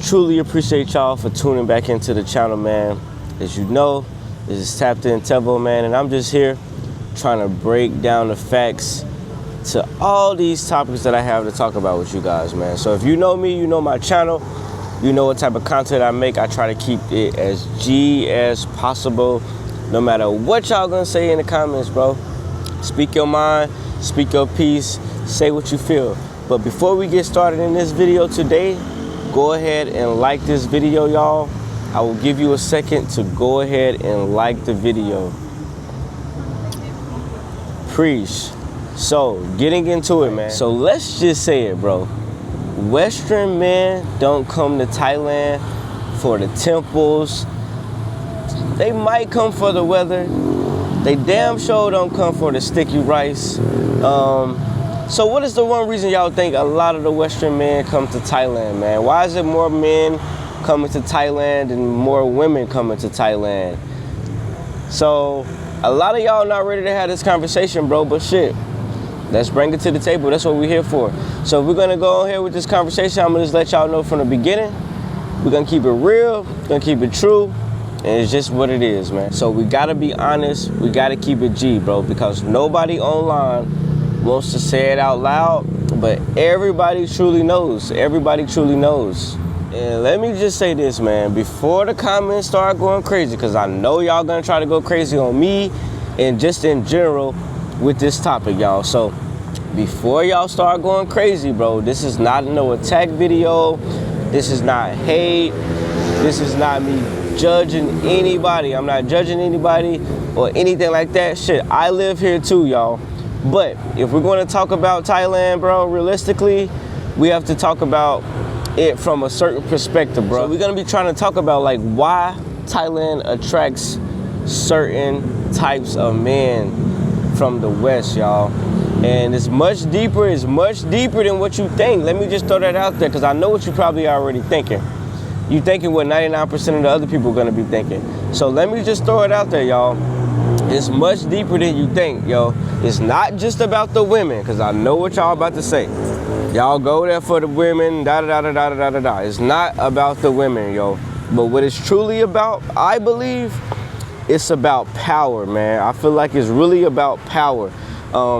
truly appreciate y'all for tuning back into the channel, man. As you know, this is Tapped In Tevo, man, and I'm just here trying to break down the facts to all these topics that I have to talk about with you guys, man. So if you know me, you know my channel, you know what type of content I make. I try to keep it as G as possible, no matter what y'all gonna say in the comments, bro. Speak your mind, speak your piece, say what you feel. But before we get started in this video today, go ahead and like this video, y'all. I will give you a second to go ahead and like the video. Preach. So, getting into it, man. So let's just say it, bro. Western men don't come to Thailand for the temples. They might come for the weather. They damn sure don't come for the sticky rice. So what is the one reason y'all think a lot of the Western men come to Thailand, man? Why is it more men coming to Thailand and more women coming to Thailand? So a lot of y'all not ready to have this conversation, bro, but shit, let's bring it to the table. That's what we're here for. So if we're gonna go on here with this conversation, I'm gonna just let y'all know from the beginning. We're gonna keep it real, gonna keep it true, and it's just what it is, man. So we gotta be honest, we gotta keep it G, bro, because nobody online wants to say it out loud, but everybody truly knows. Everybody truly knows. And let me just say this, man, before the comments start going crazy, because I know y'all gonna try to go crazy on me and just in general with this topic, y'all. So before y'all start going crazy, bro, this is not no attack video. This is not hate. This is not me judging anybody. I'm not judging anybody or anything like that. Shit, I live here too, y'all. But if we're going to talk about Thailand, bro, realistically, we have to talk about it from a certain perspective, bro. So we're going to be trying to talk about like why Thailand attracts certain types of men from the West, y'all. And it's much deeper than what you think. Let me just throw that out there, because I know what you're probably already thinking. You thinking what 99% of the other people are going to be thinking. So let me just throw it out there, y'all. It's much deeper than you think, yo. It's not just about the women, because I know what y'all about to say. Y'all go there for the women, da-da-da-da-da-da-da-da. It's not about the women, yo. But what it's truly about, I believe, it's about power, man. I feel like it's really about power.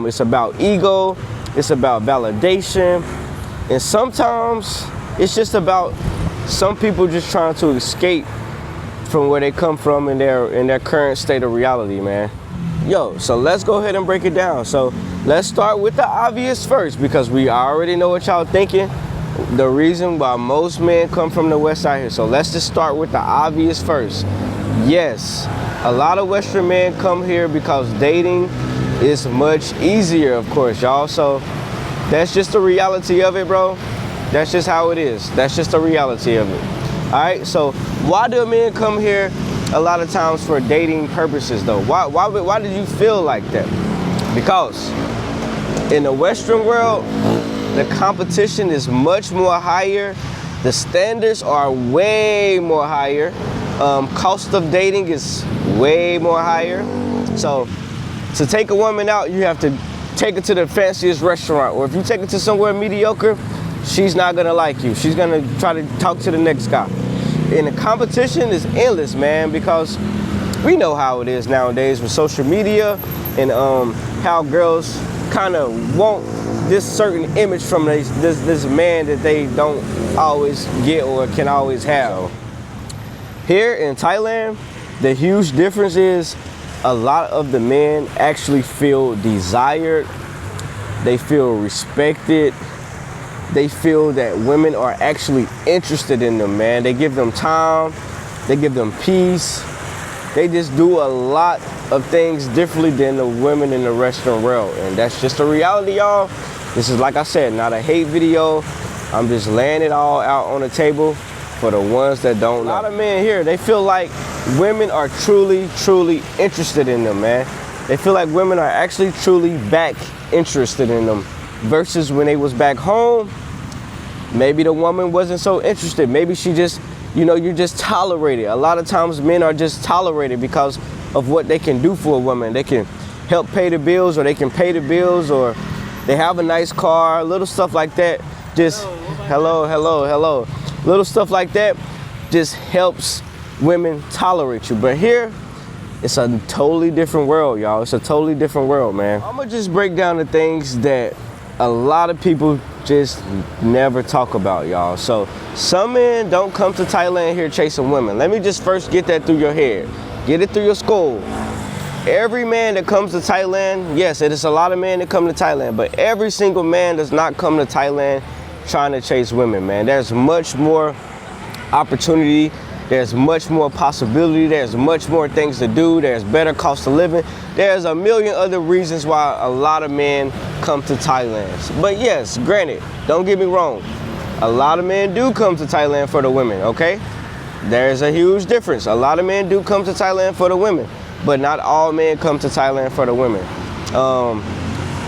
It's about ego. It's about validation. And sometimes it's just about some people just trying to escape from where they come from in their current state of reality, man. Yo, so let's go ahead and break it down. So let's start with the obvious first, because we already know what y'all thinking. The reason why most men come from the West side here. So let's just start with the obvious first. Yes, a lot of Western men come here because dating is much easier, of course, y'all. So that's just the reality of it, bro. That's just how it is. That's just the reality of it. All right, so why do men come here a lot of times for dating purposes, though? Why did you feel like that? Because in the Western world, the competition is much more higher. The standards are way more higher. Cost of dating is way more higher. So to take a woman out, you have to take her to the fanciest restaurant. Or if you take her to somewhere mediocre, she's not gonna like you. She's gonna try to talk to the next guy. And the competition is endless, man, because we know how it is nowadays with social media and how girls kind of want this certain image from this man that they don't always get or can always have. Here in Thailand, the huge difference is a lot of the men actually feel desired. They feel respected. They feel that women are actually interested in them, man. They give them time. They give them peace. They just do a lot of things differently than the women in the Western world. And that's just the reality, y'all. This is, like I said, not a hate video. I'm just laying it all out on the table for the ones that don't know. A lot of men here, they feel like women are truly, truly interested in them, man. They feel like women are actually truly back interested in them. Versus when they was back home, maybe the woman wasn't so interested. Maybe she just, you just tolerated. A lot of times men are just tolerated because of what they can do for a woman. They can help pay the bills, or they can pay the bills, or they have a nice car, little stuff like that. Just hello. little stuff like that just helps women tolerate you. But here, it's a totally different world, y'all. It's a totally different world, man. I'm gonna just break down the things that a lot of people just never talk about, y'all. So some men don't come to Thailand here chasing women. Let me just first get that through your head. Get it through your skull. Every man that comes to Thailand, yes, it is a lot of men that come to Thailand, but every single man does not come to Thailand trying to chase women, man. There's much more opportunity. There's much more possibility. There's much more things to do. There's better cost of living. There's a million other reasons why a lot of men come to Thailand. But yes, granted, don't get me wrong. A lot of men do come to Thailand for the women, okay? There's a huge difference. A lot of men do come to Thailand for the women, but not all men come to Thailand for the women.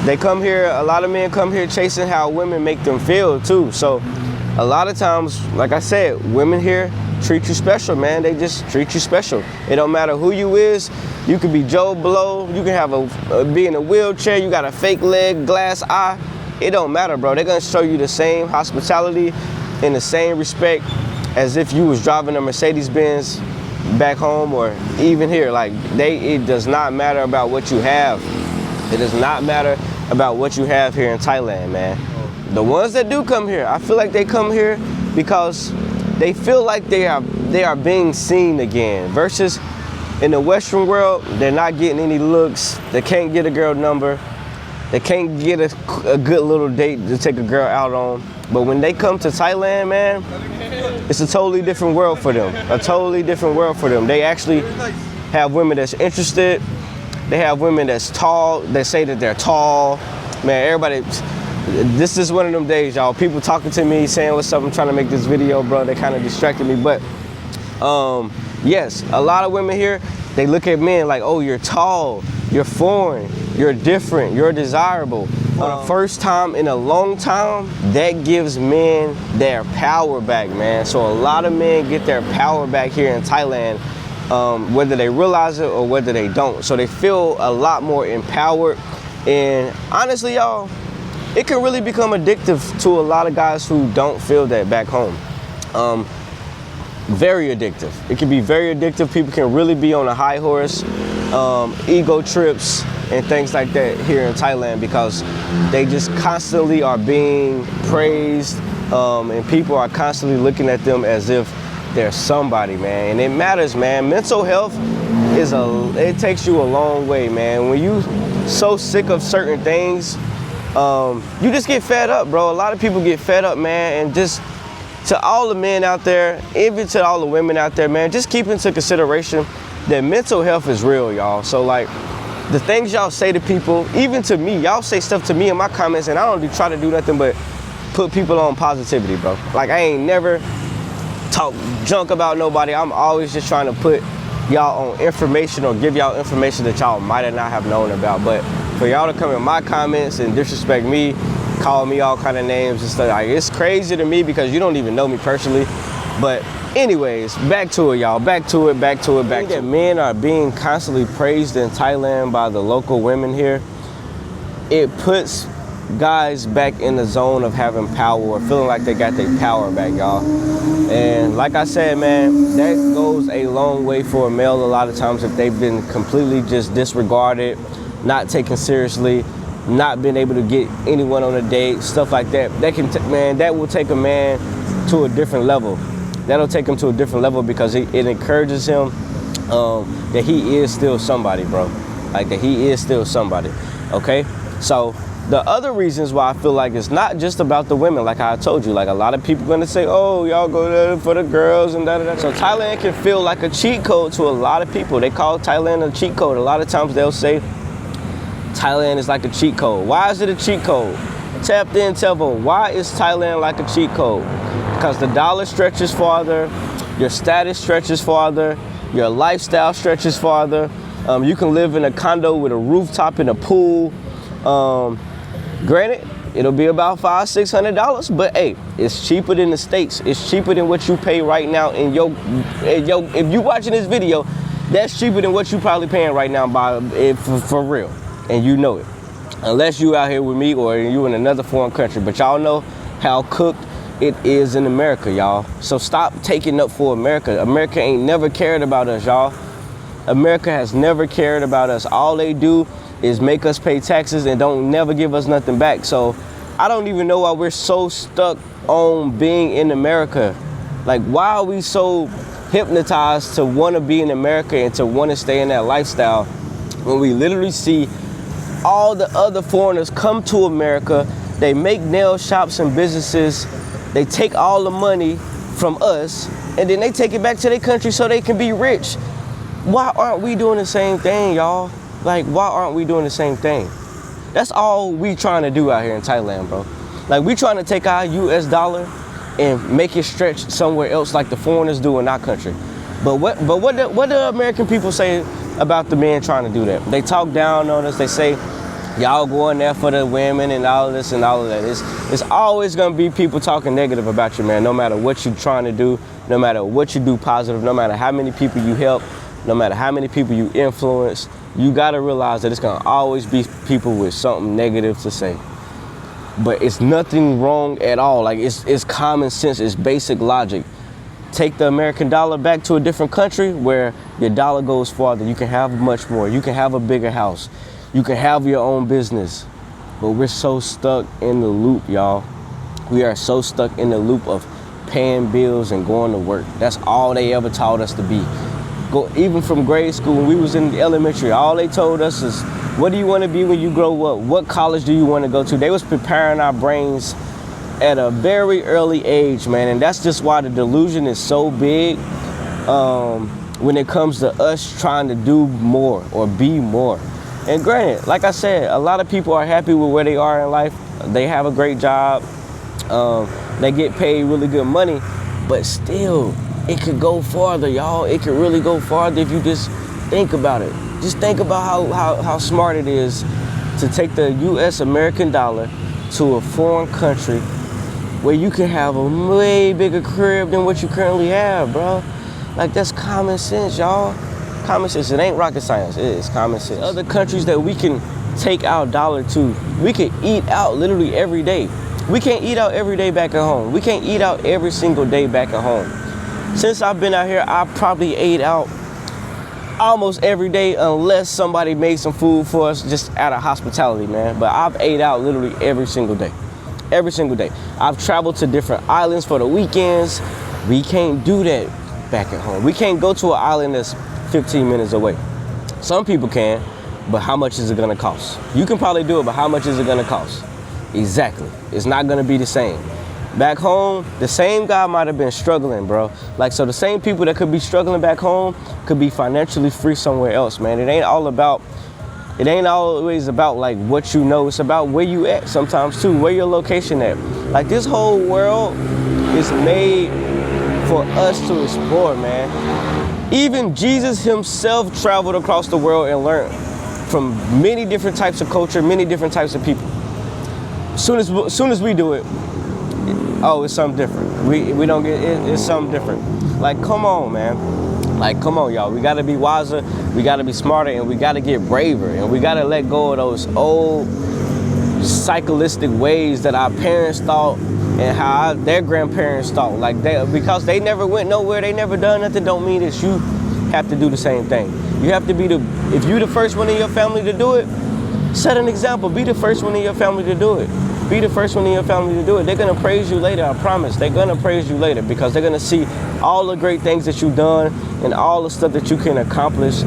They come here, a lot of men come here chasing how women make them feel too. So a lot of times, like I said, women here treat you special, man. They just treat you special. It don't matter who you is. You could be Joe Blow. You can have be in a wheelchair. You got a fake leg, glass eye. It don't matter, bro. They're gonna show you the same hospitality and the same respect as if you was driving a Mercedes-Benz back home or even here. Like it does not matter about what you have. It does not matter about what you have here in Thailand, man. The ones that do come here, I feel like they come here because they feel like they are being seen again, versus in the Western world, they're not getting any looks. They can't get a girl number. They can't get a good little date to take a girl out on. But when they come to Thailand, man, it's a totally different world for them. A totally different world for them. They actually have women that's interested. They have women that's tall. They say that they're tall. Man, everybody. This is one of them days, y'all. People talking to me, saying what's up. I'm trying to make this video, bro. They kind of distracted me. But yes, a lot of women here, they look at men like, oh, you're tall, you're foreign, you're different, you're desirable. For the first time in a long time, that gives men their power back, man. So a lot of men get their power back here in Thailand, whether they realize it or whether they don't. So they feel a lot more empowered. And honestly, y'all, it can really become addictive to a lot of guys who don't feel that back home. Very addictive. It can be very addictive. People can really be on a high horse, ego trips and things like that here in Thailand because they just constantly are being praised, and people are constantly looking at them as if they're somebody, man. And it matters, man. Mental health it takes you a long way, man. When you so sick of certain things, you just get fed up, bro. A lot of people get fed up, man. And just to all the men out there, even to all the women out there, man, just keep into consideration that mental health is real, y'all. So like the things y'all say to people, even to me, y'all say stuff to me in my comments and I don't try to do nothing but put people on positivity, bro. Like I ain't never talk junk about nobody. I'm always just trying to put y'all on information or give y'all information that y'all might not have known about. But for y'all to come in my comments and disrespect me, call me all kind of names and stuff, like it's crazy to me because you don't even know me personally. But anyways, back to it, y'all. Back to it. Men are being constantly praised in Thailand by the local women here. It puts guys back in the zone of having power or feeling like they got their power back, y'all. And like I said, man, that goes a long way for a male a lot of times if they've been completely just disregarded, not taken seriously, not been able to get anyone on a date, stuff like that. That will take a man to a different level. That'll take him to a different level because it encourages him that he is still somebody, bro. Like that he is still somebody, okay? So the other reasons why I feel like it's not just about the women, like I told you, like a lot of people gonna say, oh, y'all go there for the girls and da-da-da. So Thailand can feel like a cheat code to a lot of people. They call Thailand a cheat code. A lot of times they'll say Thailand is like a cheat code. Why is it a cheat code? Tapped in, tell them, why is Thailand like a cheat code? Because the dollar stretches farther, your status stretches farther, your lifestyle stretches farther. You can live in a condo with a rooftop and a pool. Granted, it'll be about $500-600, but hey, it's cheaper than the States. It's cheaper than what you pay right now in your if you watching this video, that's cheaper than what you probably paying right now for real. And you know it. Unless you out here with me or you in another foreign country. But y'all know how cooked it is in America, y'all. So stop taking up for America. America ain't never cared about us, y'all. America has never cared about us. All they do is make us pay taxes and don't never give us nothing back. So I don't even know why we're so stuck on being in America. Like, why are we so hypnotized to want to be in America and to want to stay in that lifestyle when we literally see all the other foreigners come to America, they make nail shops and businesses, they take all the money from us, and then they take it back to their country so they can be rich. Why aren't we doing the same thing, y'all? Like, why aren't we doing the same thing? That's all we trying to do out here in Thailand, bro. Like, we trying to take our US dollar and make it stretch somewhere else like the foreigners do in our country. But what do American people say about the men trying to do that? They talk down on us. They say, y'all going there for the women and all of this and all of that. It's always gonna be people talking negative about you, man, no matter what you're trying to do, no matter what you do positive, no matter how many people you help, no matter how many people you influence. You gotta realize that it's gonna always be people with something negative to say. But it's nothing wrong at all. Like, it's common sense, it's basic logic. Take the American dollar back to a different country where your dollar goes farther. You can have much more. You can have a bigger house. You can have your own business. But we're so stuck in the loop, y'all. We are so stuck in the loop of paying bills and going to work. That's all they ever taught us to be. Even from grade school, when we was in elementary, all they told us is, what do you want to be when you grow up? What college do you want to go to? They was preparing our brains at a very early age, man. And that's just why the delusion is so big when it comes to us trying to do more or be more. And granted, like I said, a lot of people are happy with where they are in life. They have a great job. They get paid really good money, but still, it could go farther, y'all. It could really go farther if you just think about it. Just think about how smart it is to take the US American dollar to a foreign country where you can have a way bigger crib than what you currently have, bro. Like, that's common sense, y'all. Common sense. It ain't rocket science. It is common sense. Other countries that we can take our dollar to, we can eat out literally every day. We can't eat out every day back at home. We can't eat out every single day back at home. Since I've been out here, I probably ate out almost every day unless somebody made some food for us just out of hospitality, man. But I've ate out literally every single day. Every single day. I've traveled to different islands for the weekends. We can't do that back at home. We can't go to an island that's 15 minutes away. Some people can, but how much is it gonna cost? You can probably do it, but how much is it gonna cost? Exactly. It's not gonna be the same. Back home, the same guy might have been struggling, bro. Like, so the same people that could be struggling back home could be financially free somewhere else, man. It ain't always about like what you know. It's about where you at sometimes too, where your location at. Like, this whole world is made for us to explore, man. Even Jesus himself traveled across the world and learned from many different types of culture, many different types of people. Soon as we do it, oh, it's something different. We don't get it, it's something different. Like, come on, man. Like, come on, y'all. We gotta be wiser, we gotta be smarter, and we gotta get braver, and we gotta let go of those old cyclistic ways that our parents thought and how their grandparents thought. Like, because they never went nowhere, they never done nothing, don't mean that you have to do the same thing. You have to be if you're the first one in your family to do it, set an example. Be the first one in your family to do it. Be the first one in your family to do it. They're gonna praise you later, I promise. They're gonna praise you later because they're gonna see all the great things that you've done and all the stuff that you can accomplish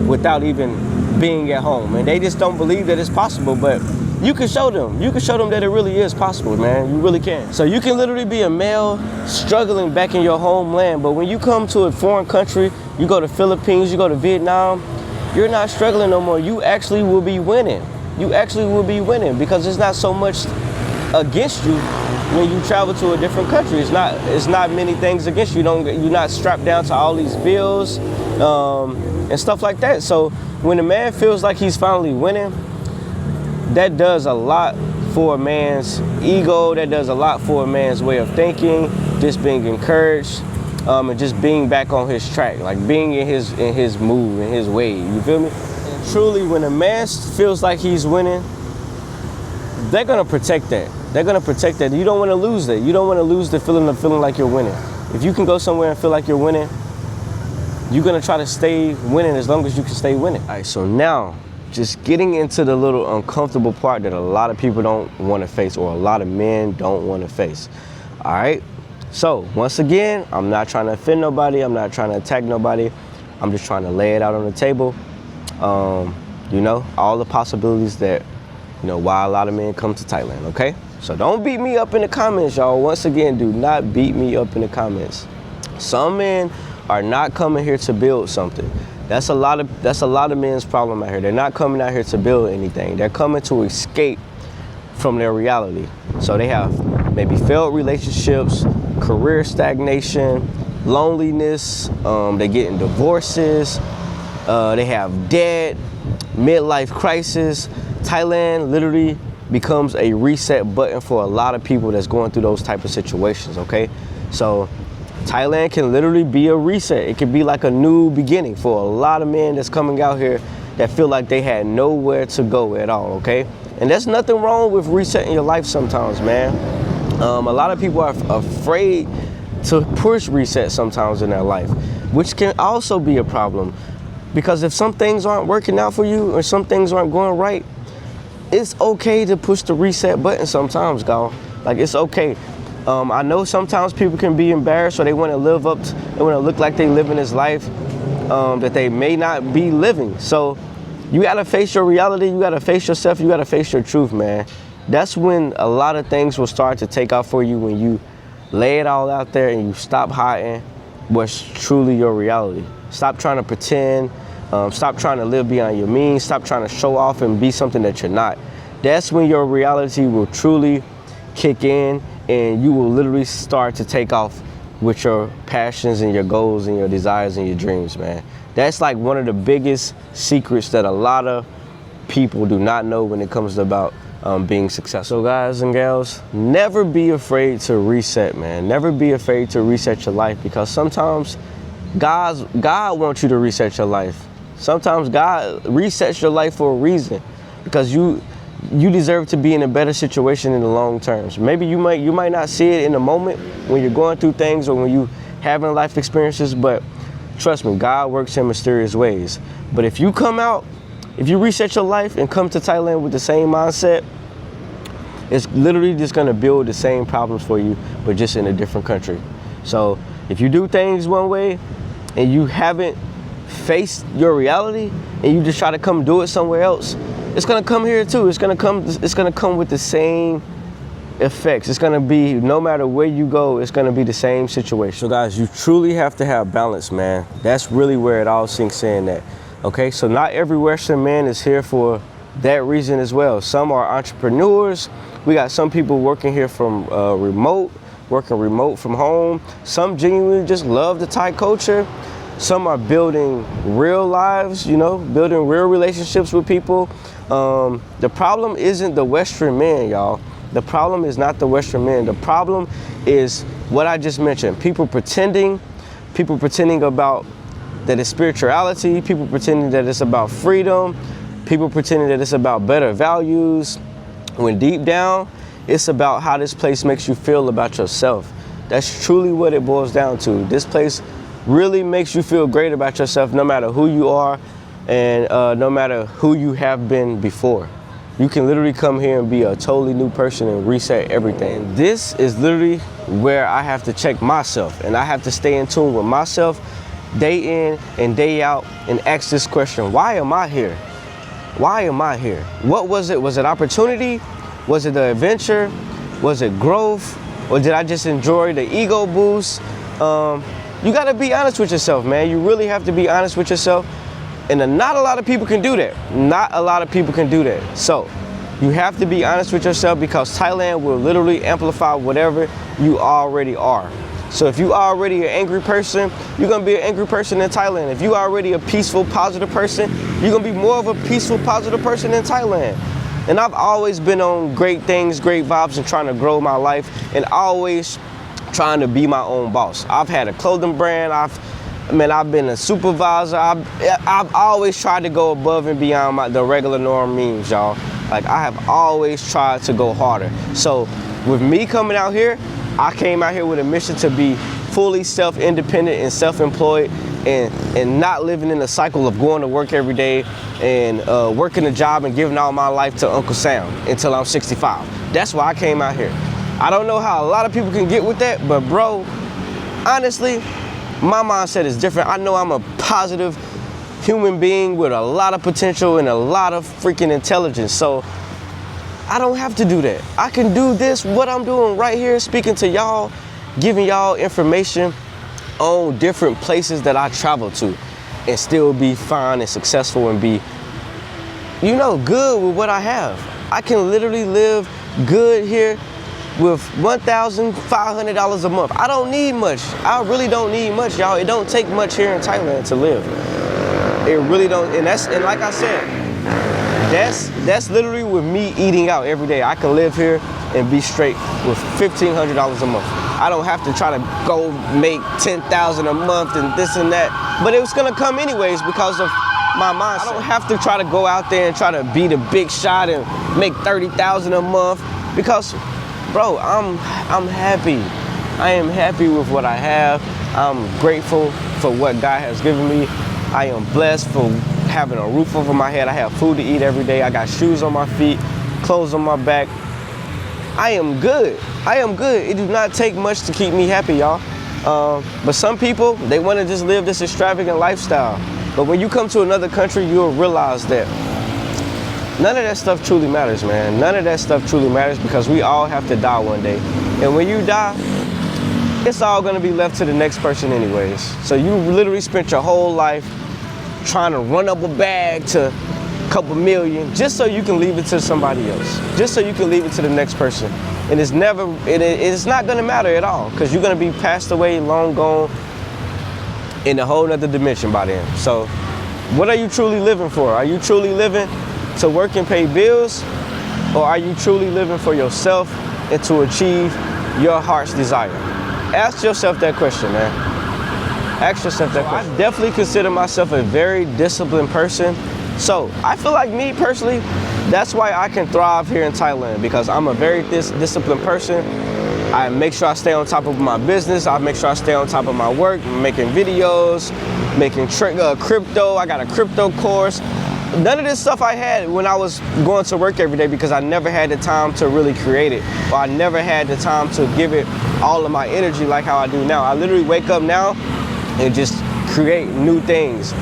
without even being at home. And they just don't believe that it's possible, but you can show them. You can show them that it really is possible, man. You really can. So you can literally be a male struggling back in your homeland, but when you come to a foreign country, you go to Philippines, you go to Vietnam, you're not struggling no more. You actually will be winning. You actually will be winning because there's not so much against you when you travel to a different country. It's not many things against you. You're not strapped down to all these bills and stuff like that. So when a man feels like he's finally winning, that does a lot for a man's ego. That does a lot for a man's way of thinking, just being encouraged, and just being back on his track, like being in his move, in his way. You feel me? And truly, when a man feels like he's winning, they're gonna protect that. They're gonna protect that. You don't wanna lose that. You don't wanna lose the feeling of feeling like you're winning. If you can go somewhere and feel like you're winning, you're gonna try to stay winning as long as you can stay winning. All right, so now, just getting into the little uncomfortable part that a lot of people don't wanna face, or a lot of men don't wanna face. All right, so once again, I'm not trying to offend nobody. I'm not trying to attack nobody. I'm just trying to lay it out on the table. You know, all the possibilities that, you know, why a lot of men come to Thailand, okay? So don't beat me up in the comments, y'all. Once again, do not beat me up in the comments. Some men are not coming here to build something. That's a lot of men's problem out here. They're not coming out here to build anything. They're coming to escape from their reality. So they have maybe failed relationships, career stagnation, loneliness, they're getting divorces, they have debt, midlife crisis. Thailand literally becomes a reset button for a lot of people that's going through those type of situations, okay? So Thailand can literally be a reset. It can be like a new beginning for a lot of men that's coming out here that feel like they had nowhere to go at all, okay? And there's nothing wrong with resetting your life sometimes, man. A lot of people are afraid to push reset sometimes in their life, which can also be a problem. Because if some things aren't working out for you or some things aren't going right, it's okay to push the reset button sometimes, y'all. Like, it's okay. I know sometimes people can be embarrassed, or they want to they want to look like they living this life that they may not be living. So you got to face your reality. You got to face yourself. You got to face your truth, man. That's when a lot of things will start to take off for you, when you lay it all out there and you stop hiding what's truly your reality. Stop trying to pretend. Stop trying to live beyond your means. Stop trying to show off and be something that you're not. That's when your reality will truly kick in, and you will literally start to take off with your passions and your goals and your desires and your dreams, man. That's like one of the biggest secrets that a lot of people do not know when it comes to about being successful. So guys and gals, never be afraid to reset, man. Never be afraid to reset your life, because sometimes God wants you to reset your life. Sometimes God resets your life for a reason, because you deserve to be in a better situation in the long term. So maybe you might not see it in the moment when you're going through things or when you having life experiences, but trust me, God works in mysterious ways. But if you reset your life and come to Thailand with the same mindset, it's literally just gonna build the same problems for you, but just in a different country. So if you do things one way and you haven't faced your reality and you just try to come do it somewhere else, it's gonna come here too. It's gonna come with the same effects. It's gonna be, no matter where you go, it's gonna be the same situation. So guys, you truly have to have balance, man. That's really where it all sinks in at. Okay, so not every Western man is here for that reason as well. Some are entrepreneurs. We got some people working here from working remote from home. Some genuinely just love the Thai culture. Some are building real lives, you know, building real relationships with people. The problem isn't the Western man, y'all. The problem is not the Western man. The problem is what I just mentioned. People pretending about that it's spirituality, people pretending that it's about freedom, people pretending that it's about better values, when deep down, it's about how this place makes you feel about yourself. That's truly what it boils down to. This place really makes you feel great about yourself, no matter who you are and no matter who you have been before. You can literally come here and be a totally new person and reset everything. This is literally where I have to check myself, and I have to stay in tune with myself day in and day out and ask this question: why am I here? Why am I here? What was it? Was it opportunity? Was it the adventure? Was it growth? Or did I just enjoy the ego boost? You gotta be honest with yourself, man. You really have to be honest with yourself. And not a lot of people can do that. Not a lot of people can do that. So you have to be honest with yourself, because Thailand will literally amplify whatever you already are. So if you already an angry person, you're gonna be an angry person in Thailand. If you already a peaceful, positive person, you're gonna be more of a peaceful, positive person in Thailand. And I've always been on great things, great vibes, and trying to grow my life, and always trying to be my own boss. I've had a clothing brand. I've been a supervisor. I've always tried to go above and beyond the regular norm means, y'all. Like, I have always tried to go harder. So with me coming out here, I came out here with a mission to be fully self-independent and self-employed and not living in a cycle of going to work every day and working a job and giving all my life to Uncle Sam until I'm 65. That's why I came out here. I don't know how a lot of people can get with that, but bro, honestly, my mindset is different. I know I'm a positive human being with a lot of potential and a lot of freaking intelligence. So I don't have to do that. I can do this, what I'm doing right here, speaking to y'all, giving y'all information on different places that I travel to and still be fine and successful and be, you know, good with what I have. I can literally live good here with $1,500 a month. I don't need much. I really don't need much, y'all. It don't take much here in Thailand to live. It really don't, and like I said, that's literally with me eating out every day. I can live here and be straight with $1,500 a month. I don't have to try to go make $10,000 a month and this and that, but it was gonna come anyways because of my mindset. I don't have to try to go out there and try to be the big shot and make $30,000 a month because, bro, I'm happy. I am happy with what I have. I'm grateful for what God has given me. I am blessed for having a roof over my head. I have food to eat every day. I got shoes on my feet, clothes on my back. I am good. I am good. It does not take much to keep me happy, y'all. But some people, they want to just live this extravagant lifestyle. But when you come to another country, you'll realize that none of that stuff truly matters, man. None of that stuff truly matters because we all have to die one day. And when you die, it's all gonna be left to the next person anyways. So you literally spent your whole life trying to run up a bag to a couple million just so you can leave it to somebody else. Just so you can leave it to the next person. And it's not gonna matter at all because you're gonna be passed away, long gone, in a whole nother dimension by then. So what are you truly living for? Are you truly living to work and pay bills? Or are you truly living for yourself and to achieve your heart's desire? Ask yourself that question, man. Ask yourself that question. I definitely consider myself a very disciplined person. So I feel like me personally, that's why I can thrive here in Thailand because I'm a very disciplined person. I make sure I stay on top of my business. I make sure I stay on top of my work, making videos, making crypto. I got a crypto course. None of this stuff I had when I was going to work every day because I never had the time to really create it. Or I never had the time to give it all of my energy like how I do now. I literally wake up now and just create new things,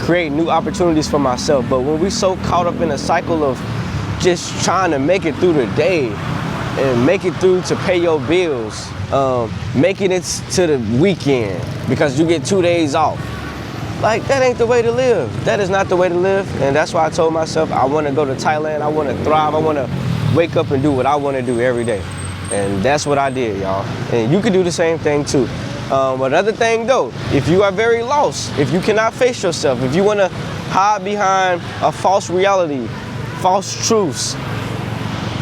create new opportunities for myself. But when we're so caught up in a cycle of just trying to make it through the day and make it through to pay your bills, making it to the weekend because you get 2 days off. Like, that ain't the way to live. That is not the way to live. And that's why I told myself I want to go to Thailand. I want to thrive. I want to wake up and do what I want to do every day. And that's what I did, y'all. And you can do the same thing too. Another thing though, if you are very lost, if you cannot face yourself, if you want to hide behind a false reality, false truths,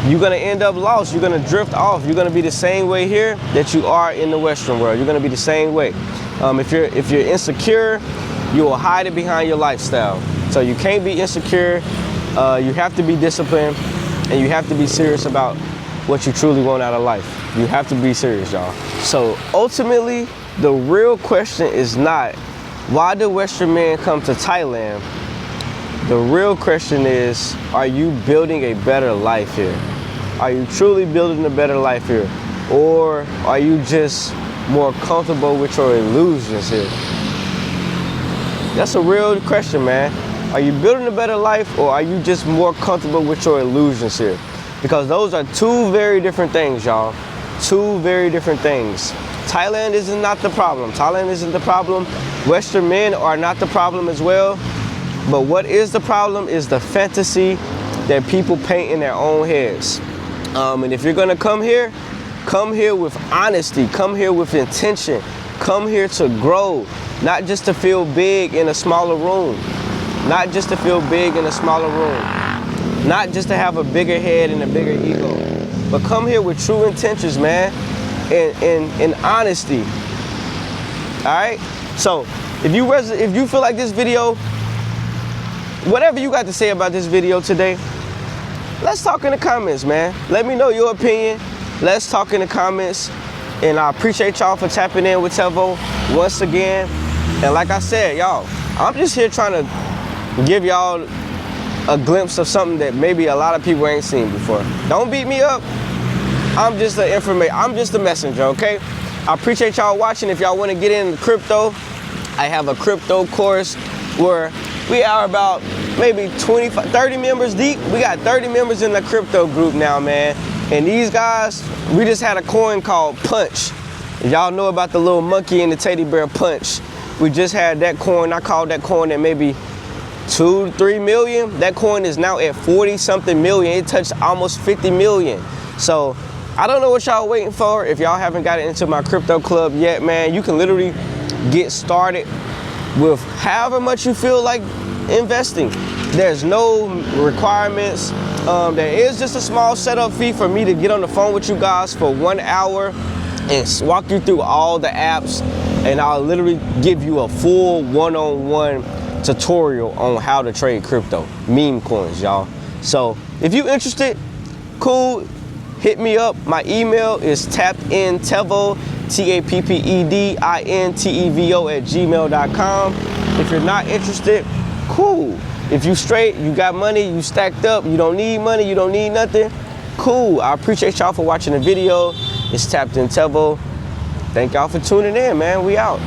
you're going to end up lost. You're going to drift off. You're going to be the same way here that you are in the Western world. You're going to be the same way. If you're insecure, you will hide it behind your lifestyle. So you can't be insecure. You have to be disciplined, and you have to be serious about what you truly want out of life. You have to be serious, y'all. So ultimately, the real question is not, why do Western men come to Thailand? The real question is, are you building a better life here? Are you truly building a better life here? Or are you just more comfortable with your illusions here? That's a real question, man. Are you building a better life or are you just more comfortable with your illusions here? Because those are two very different things, y'all. Two very different things. Thailand is not the problem. Thailand isn't the problem. Western men are not the problem as well. But what is the problem is the fantasy that people paint in their own heads. And if you're gonna come here with honesty, come here with intention, come here to grow, not just to feel big in a smaller room, not just to feel big in a smaller room, not just to have a bigger head and a bigger ego, but come here with true intentions, man, and honesty. All right. So if you feel like this video, whatever you got to say about this video today, let's talk in the comments, man. Let me know your opinion. Let's talk in the comments. And I appreciate y'all for tapping in with Tevo once again. And like I said, y'all, I'm just here trying to give y'all a glimpse of something that maybe a lot of people ain't seen before. Don't beat me up. I'm just a messenger, okay? I appreciate y'all watching. If y'all want to get into crypto, I have a crypto course where we are about maybe 30 members deep. We got 30 members in the crypto group now, man. And these guys, we just had a coin called Punch. Y'all know about the little monkey and the teddy bear Punch. We just had that coin. I called that coin at maybe 2 to 3 million. That coin is now at 40 something million. It touched almost 50 million. So I don't know what y'all waiting for. If y'all haven't got into my crypto club yet, man, you can literally get started with however much you feel like investing. There's no requirements. There is just a small setup fee for me to get on the phone with you guys for 1 hour and walk you through all the apps, and I'll literally give you a full one-on-one tutorial on how to trade crypto, meme coins, y'all. So if you're interested, cool, hit me up. My email is tappintevo, tappedintevo @gmail.com. If you're not interested, cool. If you straight, you got money, you stacked up, you don't need money, you don't need nothing, cool. I appreciate y'all for watching the video. It's Tapped in Tevo. Thank y'all for tuning in, man. We out.